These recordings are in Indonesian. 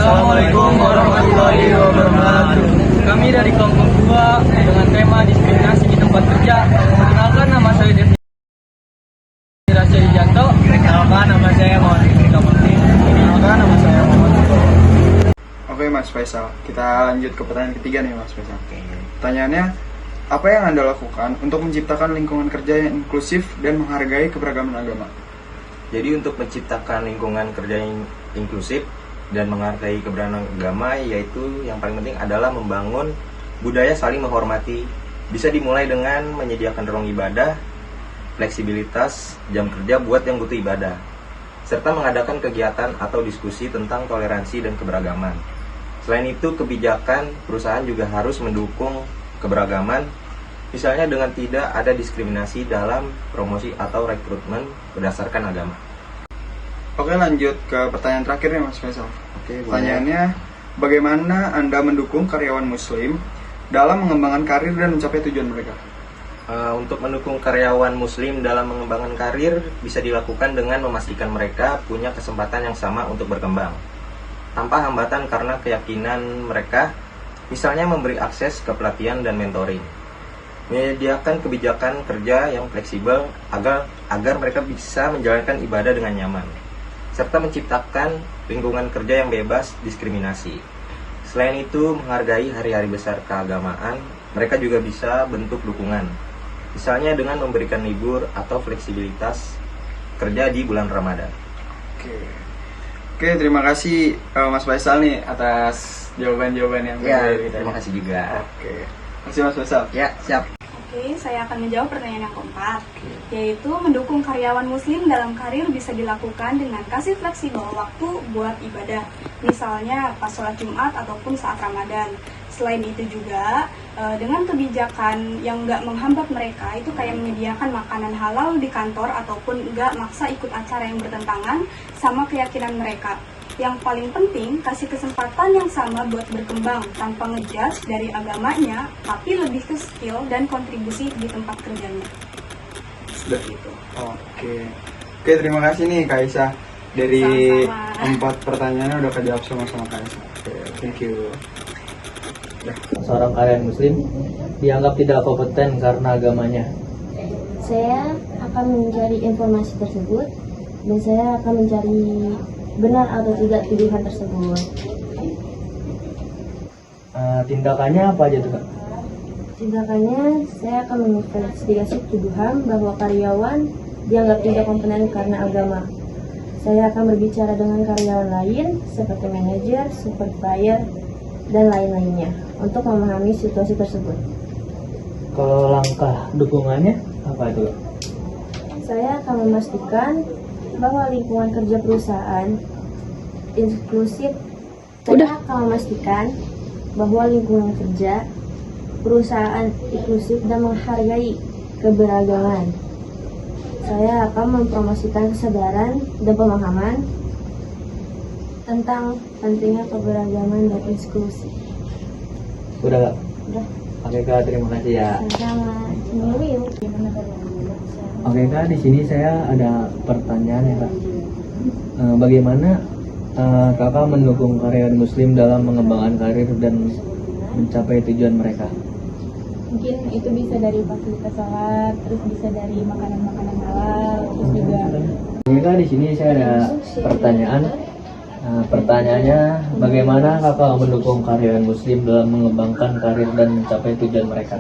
Assalamualaikum warahmatullahi wabarakatuh. Kami dari kelompok 2 dengan tema diskriminasi di tempat kerja. Perkenalkan, nama saya Devi Rasya. Perkenalkan, nama saya Muhammad Kamarti. Perkenalkan, nama saya Muhammad. Oke Mas Faisal, kita lanjut ke pertanyaan ketiga nih Mas Faisal. Pertanyaannya, apa yang Anda lakukan untuk menciptakan lingkungan kerja yang inklusif dan menghargai keberagaman agama? Jadi untuk menciptakan lingkungan kerja yang inklusif dan menghargai keberagaman agama, yaitu yang paling penting adalah membangun budaya saling menghormati. Bisa dimulai dengan menyediakan ruang ibadah, fleksibilitas jam kerja buat yang butuh ibadah, serta mengadakan kegiatan atau diskusi tentang toleransi dan keberagaman. Selain itu, kebijakan perusahaan juga harus mendukung keberagaman, misalnya dengan tidak ada diskriminasi dalam promosi atau rekrutmen berdasarkan agama. Oke, lanjut ke pertanyaan terakhir nih Mas Faisal. Oke, Pertanyaannya, bagaimana Anda mendukung karyawan muslim dalam mengembangkan karir dan mencapai tujuan mereka? Untuk mendukung karyawan muslim dalam mengembangkan karir bisa dilakukan dengan memastikan mereka punya kesempatan yang sama untuk berkembang tanpa hambatan karena keyakinan mereka, misalnya memberi akses ke pelatihan dan mentoring, menyediakan kebijakan kerja yang fleksibel agar mereka bisa menjalankan ibadah dengan nyaman, serta menciptakan lingkungan kerja yang bebas diskriminasi. Selain itu, menghargai hari-hari besar keagamaan, mereka juga bisa bentuk dukungan, misalnya dengan memberikan libur atau fleksibilitas kerja di bulan Ramadan. Oke, terima kasih Mas Faisal nih atas jawaban-jawaban yang Terima kasih juga. Oke, terima kasih Mas Faisal. Ya, siap. Oke, saya akan menjawab pertanyaan yang keempat, yaitu mendukung karyawan muslim dalam karir bisa dilakukan dengan kasih fleksibel waktu buat ibadah, misalnya pas sholat Jumat ataupun saat Ramadan. Selain itu juga, dengan kebijakan yang nggak menghambat mereka, itu kayak menyediakan makanan halal di kantor ataupun nggak maksa ikut acara yang bertentangan sama keyakinan mereka. Yang paling penting, kasih kesempatan yang sama buat berkembang tanpa ngejudge dari agamanya, tapi lebih ke skill dan kontribusi di tempat kerjanya. Sudah gitu. Oke, terima kasih nih Kak Isa. Dari Sama-sama. 4 pertanyaannya udah kejawab sama Kak Isa. Oke, thank you. Seorang karyawan muslim dianggap tidak kompeten karena agamanya. Saya akan mencari informasi tersebut dan saya akan mencari benar atau tidak tuduhan tersebut. Tindakannya apa aja tuh Kak? Tindakannya, saya akan menginvestigasi tuduhan bahwa karyawan dianggap tidak kompeten karena agama. Saya akan berbicara dengan karyawan lain seperti manajer, supervisor, dan lain-lainnya untuk memahami situasi tersebut. Kalau langkah dukungannya apa itu Kak? Saya akan memastikan bahwa lingkungan kerja perusahaan inklusif. Saya akan memastikan bahwa lingkungan kerja perusahaan inklusif dan menghargai keberagaman. Saya akan mempromosikan kesadaran dan pemahaman tentang pentingnya keberagaman dan inklusi. Udah Kak? Udah. Oke Kak, terima kasih ya. Sama-sama. Oke Kak, di sini saya ada pertanyaan ya Kak. Bagaimana Kakak mendukung karyawan muslim dalam mengembangkan karir dan mencapai tujuan mereka? Mungkin itu bisa dari fasilitas sholat, terus bisa dari makanan-makanan halal, terus juga Oke Kak, di sini saya ada pertanyaan. Pertanyaannya, bagaimana Kakak mendukung karyawan muslim dalam mengembangkan karir dan mencapai tujuan mereka?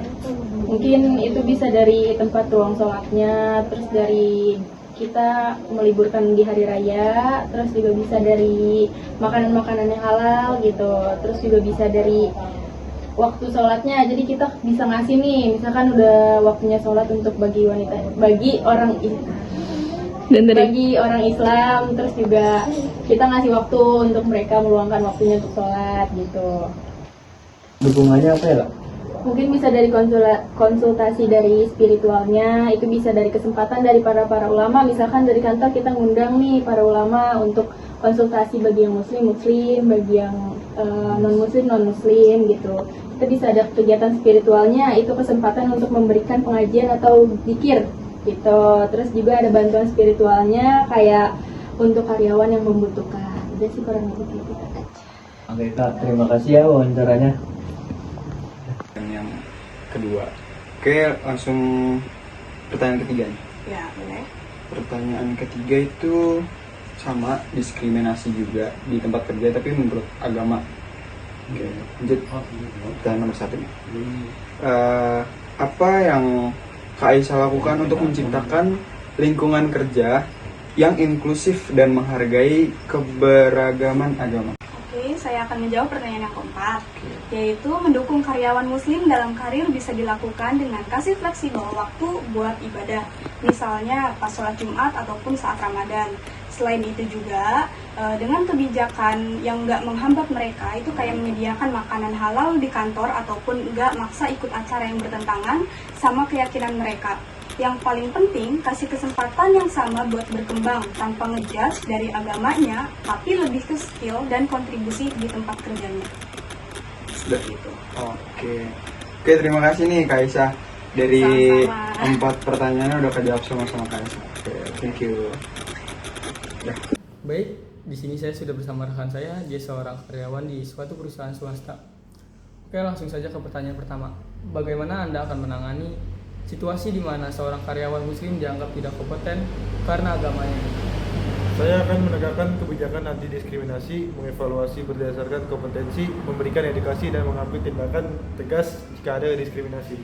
mungkin itu bisa dari tempat ruang sholatnya, terus dari kita meliburkan di hari raya, terus juga bisa dari makanan-makanan yang halal gitu, terus juga bisa dari waktu sholatnya. Jadi kita bisa ngasih nih, misalkan udah waktunya sholat untuk bagi orang Islam, terus juga kita ngasih waktu untuk mereka meluangkan waktunya untuk sholat gitu. Dukungannya apa ya Kak? Mungkin bisa dari konsultasi dari spiritualnya, itu bisa dari kesempatan dari para ulama. Misalkan dari kantor kita ngundang nih para ulama untuk konsultasi bagi yang muslim, bagi yang non muslim gitu. Kita bisa ada kegiatan spiritualnya, itu kesempatan untuk memberikan pengajian atau zikir gitu. Terus juga ada bantuan spiritualnya kayak untuk karyawan yang membutuhkan. Udah sih kurang lebih gitu. Oke Kak, terima kasih ya wawancaranya. Dan yang kedua. Oke, langsung pertanyaan ketiga nih. Ya, boleh. Pertanyaan ketiga itu sama, diskriminasi juga di tempat kerja tapi menurut agama. Oke, lanjut. Pertanyaan nomor 1 nih. Apa yang Kak Aisyah lakukan untuk menciptakan lingkungan kerja yang inklusif dan menghargai keberagaman agama? Oke, saya akan menjawab pertanyaan yang keempat, yaitu mendukung karyawan muslim dalam karir bisa dilakukan dengan kasih fleksibel waktu buat ibadah, misalnya pas sholat Jumat ataupun saat Ramadan. Selain itu juga, dengan kebijakan yang nggak menghambat mereka, itu kayak menyediakan makanan halal di kantor ataupun nggak maksa ikut acara yang bertentangan sama keyakinan mereka. Yang paling penting, kasih kesempatan yang sama buat berkembang tanpa ngejudge dari agamanya, tapi lebih ke skill dan kontribusi di tempat kerjanya. Sudah gitu. Oke, terima kasih nih Kak Aisyah. Dari Sama-sama. 4 pertanyaannya udah kejawab sama Kak Aisyah. Oke, thank you. Baik, di sini saya sudah bersama rekan saya, dia seorang karyawan di suatu perusahaan swasta. Oke, langsung saja ke pertanyaan pertama. Bagaimana Anda akan menangani situasi di mana seorang karyawan muslim dianggap tidak kompeten karena agamanya? Saya akan menegakkan kebijakan anti diskriminasi, mengevaluasi berdasarkan kompetensi, memberikan edukasi dan mengambil tindakan tegas jika ada diskriminasi.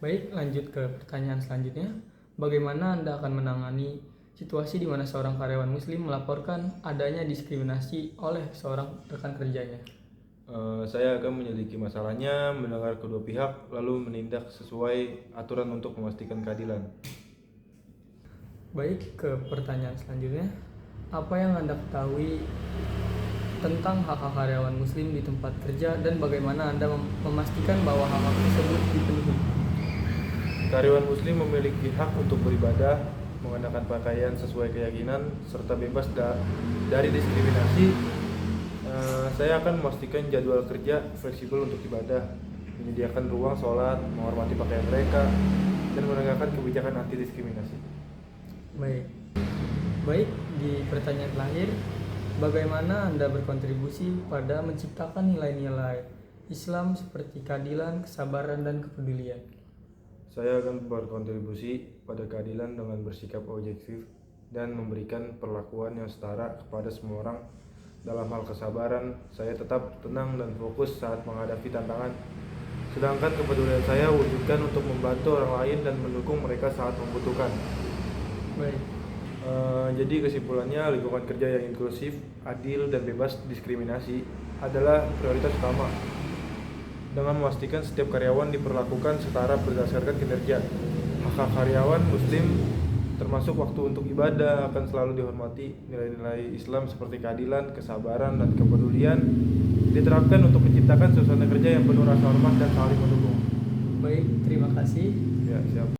Baik, lanjut ke pertanyaan selanjutnya. Bagaimana Anda akan menangani situasi di mana seorang karyawan muslim melaporkan adanya diskriminasi oleh seorang rekan kerjanya? Saya akan menyelidiki masalahnya, mendengar kedua pihak, lalu menindak sesuai aturan untuk memastikan keadilan. Baik, ke pertanyaan selanjutnya. Apa yang Anda ketahui tentang hak-hak karyawan muslim di tempat kerja dan bagaimana Anda memastikan bahwa hak-hak tersebut dipenuhi? Karyawan muslim memiliki hak untuk beribadah, mengenakan pakaian sesuai keyakinan, serta bebas dari diskriminasi. Saya akan memastikan jadwal kerja fleksibel untuk ibadah, menyediakan ruang sholat, menghormati pakaian mereka, dan menegakkan kebijakan anti diskriminasi. Baik, di pertanyaan terakhir, bagaimana Anda berkontribusi pada menciptakan nilai-nilai Islam seperti keadilan, kesabaran, dan kepedulian? Saya akan berkontribusi pada keadilan dengan bersikap objektif dan memberikan perlakuan yang setara kepada semua orang. Dalam hal kesabaran, saya tetap tenang dan fokus saat menghadapi tantangan. Sedangkan kepedulian saya wujudkan untuk membantu orang lain dan mendukung mereka saat membutuhkan. Jadi kesimpulannya, lingkungan kerja yang inklusif, adil, dan bebas diskriminasi adalah prioritas utama. Dengan memastikan setiap karyawan diperlakukan setara berdasarkan kinerja. Hak karyawan muslim termasuk waktu untuk ibadah akan selalu dihormati. Nilai-nilai Islam seperti keadilan, kesabaran, dan kepedulian diterapkan untuk menciptakan suasana kerja yang penuh rasa hormat dan saling mendukung. Baik, terima kasih. Ya, siap.